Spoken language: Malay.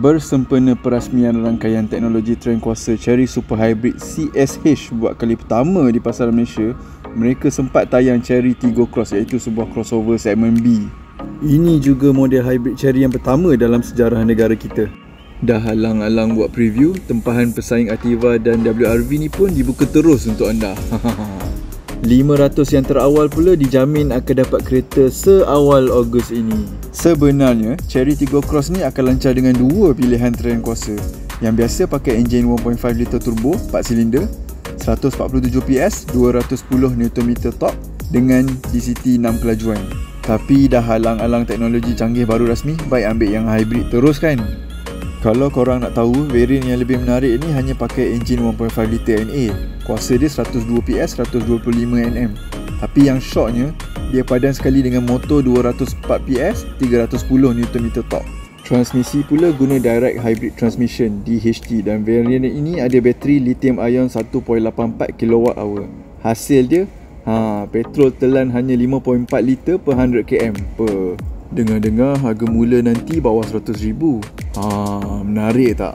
Bersempena perasmian rangkaian teknologi trend kuasa Chery Super Hybrid CSH buat kali pertama di pasaran Malaysia, mereka sempat tayang Chery Tiggo Cross, iaitu sebuah crossover segmen B. Ini juga model hybrid Chery yang pertama dalam sejarah negara kita. Dah alang-alang buat preview, tempahan pesaing Ativa dan WRV ni pun dibuka terus untuk anda. 500 yang terawal pula dijamin akan dapat kereta seawal Ogos ini. Sebenarnya, Chery Tiggo Cross ni akan lancar dengan dua pilihan trend kuasa. Yang biasa pakai enjin 1.5 liter turbo 4 silinder, 147 PS, 210 Nm torque dengan DCT 6 kelajuan. Tapi dah halang-alang teknologi canggih baru rasmi, baik ambil yang hybrid terus kan. Kalau korang nak tahu, varian yang lebih menarik ni hanya pakai enjin 1.5 liter NA. Kuasa dia 102 PS, 125 Nm. Tapi yang shocknya, dia padan sekali dengan motor 204 PS, 310 Nm torque. Transmisi pula guna direct hybrid transmission DHT, dan varian ini ada bateri lithium ion 1.84 kWh. Hasil dia, petrol telan hanya 5.4 liter per 100 km per. Dengar-dengar harga mula nanti bawah 100,000. Menarik tak?